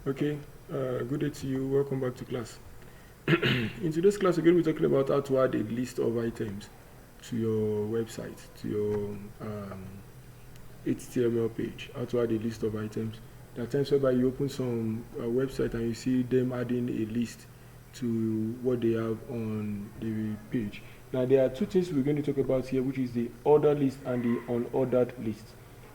Okay, good day to you. Welcome back to class. In today's class, we're going to be talking about how to add a list of items to your website, to your HTML page. How to add a list of items. There are times whereby you open some website and you see them adding a list to what they have on the page. Now, there are two things we're going to talk about here, which is the ordered list and the unordered list.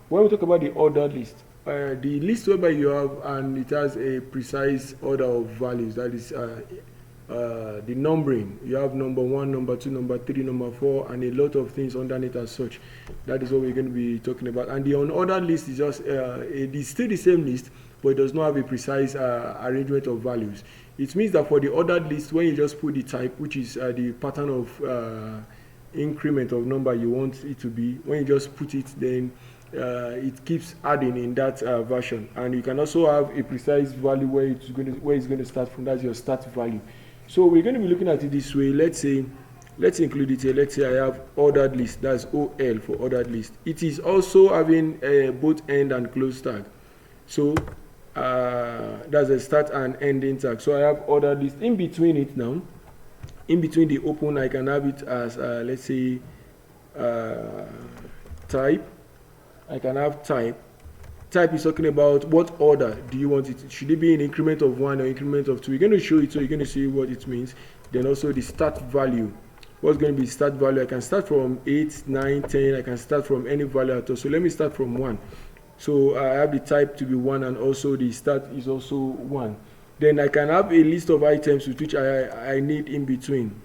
When we talk about the ordered list, the list whereby you have and it has a precise order of values, that is the numbering. You have number 1, number 2, number 3, number 4, and a lot of things underneath as such. That is what we're going to be talking about. And the unordered list is just it is still the same list, but it does not have a precise arrangement of values. It means that for the ordered list, when you just put the type, which is the pattern of increment of number you want it to be, when you just put it, then it keeps adding in that version. And you can also have a precise value where it's going to start from. That's your start value. So we're going to be looking at it this way. Let's include it here. Let's say I have ordered list. That's OL for ordered list. It is also having both end and close tag. So that's a start and ending tag. So I have ordered list. In between it now, in between the open, I can have it as let's say type. I can have type. Type is talking about what order do you want it. Should it be in increment of 1 or increment of 2? We're going to show it, so you're going to see what it means. Then also the start value. What's going to be start value? I can start from 8, 9, 10. I can start from any value at all. So let me start from 1. So I have the type to be 1, and also the start is also 1. Then I can have a list of items with which I need in between.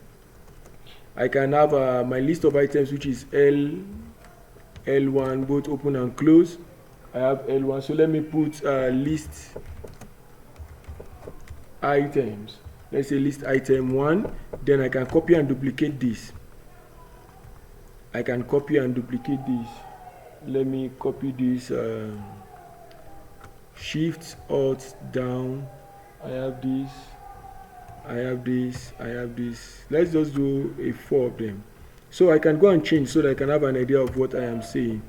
I can have my list of items, which is L1, both open and close. I have L1. So let me put list items. Let's say list item 1. Then I can copy and duplicate this. I can copy and duplicate this. Let me copy this. Shift Alt down. I have this. I have this. I have this. Let's just do a 4 of them. So I can go and change so that I can have an idea of what I am saying.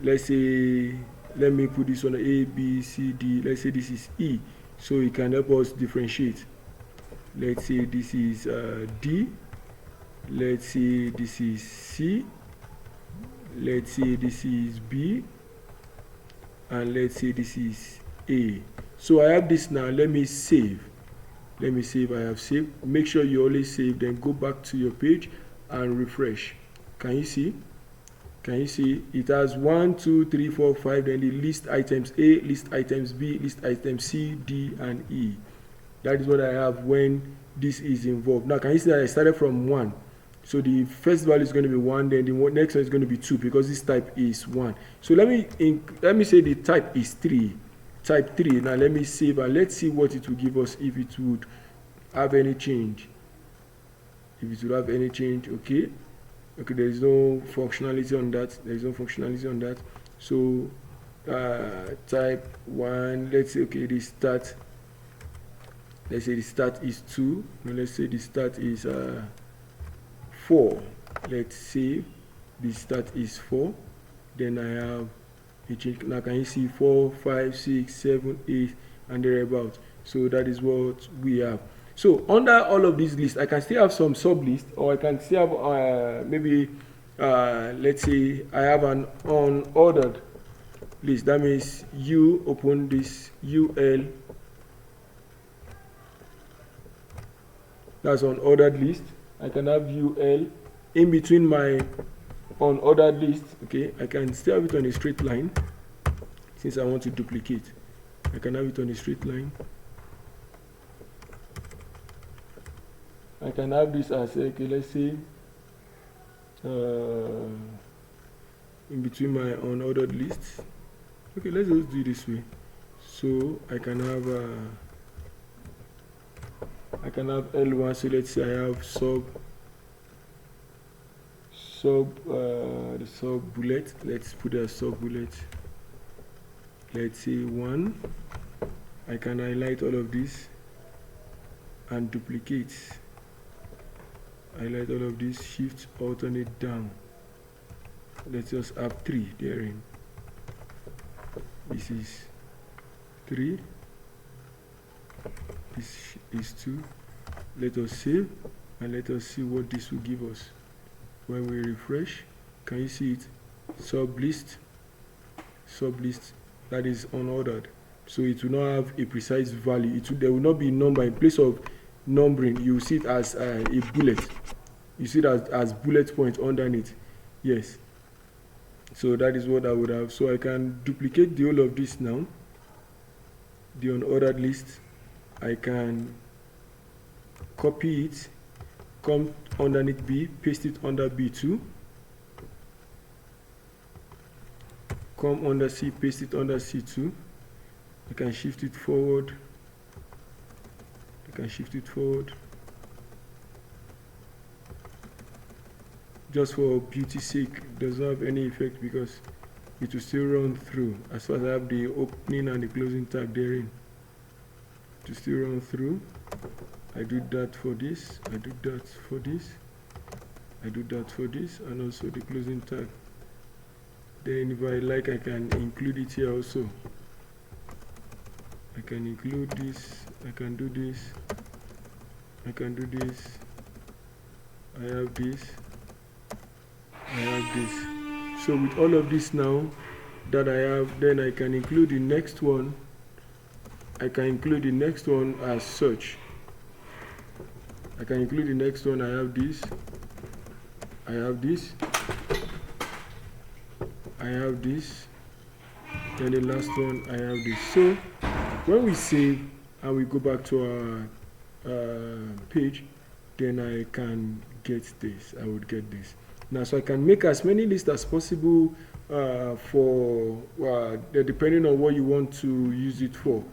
Let's say, let me put this on A, B, C, D. Let's say this is E. So it can help us differentiate. Let's say this is D. Let's say this is C. Let's say this is B. And let's say this is A. So I have this now. Let me save. Let me save. I have saved. Make sure you always save. Then go back to your page and refresh. Can you see? Can you see? It has 1, 2, 3, 4, 5. Then the list items A, list items B, list items C, D, and E. That is what I have when this is involved. Now, can you see that I started from 1? So the first value is going to be 1. Then the next one is going to be 2 because this type is 1. So let me say the type is 3. Type 3. Now let me save and let's see what it will give us if it would have any change. If it would have any change, okay, there is no functionality on that. So type 1, let's say, okay, the start, let's say the start is 2. Now let's say the start is 4. Let's say the start is 4. Then I have a change. Now can you see 4, 5, 6, 7, 8, and thereabouts. So that is what we have. So under all of these lists, I can still have some sub-lists, or I can still have maybe, let's say I have an unordered list. That means you open this UL. That's unordered list. I can have UL in between my unordered list. Okay, I can still have it on a straight line since I want to duplicate. I can have it on a straight line. I can have this as, okay, let's say in between my unordered lists. Okay, let's just do it this way. So I can have L1. So let's say I have the sub bullet. Let's put a sub bullet. Let's say 1. I can highlight all of this and duplicate. Highlight all of this, shift, alternate down. Let's just have 3 therein. This is 3. This is 2. Let us save and let us see what this will give us. When we refresh, can you see it? Sublist, that is unordered. So it will not have a precise value. There will not be a number. In place of numbering, you see it as a bullet. You see it as bullet points underneath. Yes. So that is what I would have. So I can duplicate the whole of this now. The unordered list. I can copy it, come underneath B, paste it under B2. Come under C, paste it under C2. I can shift it forward. Just for beauty's sake, it does not have any effect because it will still run through. As far as I have the opening and the closing tag therein, to still run through. I do that for this, I do that for this, I do that for this, and also the closing tag. Then if I like, I can include it here also. I can include this, I can do this, I can do this, I have this, I have this. So with all of this now that I have, then I can include the next one. I can include the next one as such. I can include the next one. I have this, I have this, I have this, then the last one I have this. So when we save and we go back to our page, then I can get this. I would get this. Now, so I can make as many lists as possible for depending on what you want to use it for.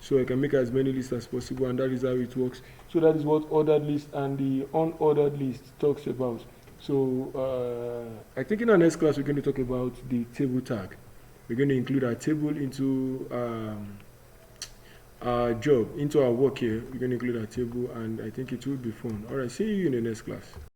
So I can make as many lists as possible, and that is how it works. So that is what ordered list and the unordered list talks about. So I think in our next class we're going to talk about the table tag. We're going to include our table into our job, into our work here. We're going to include our table, and I think it will be fun. All right, see you in the next class.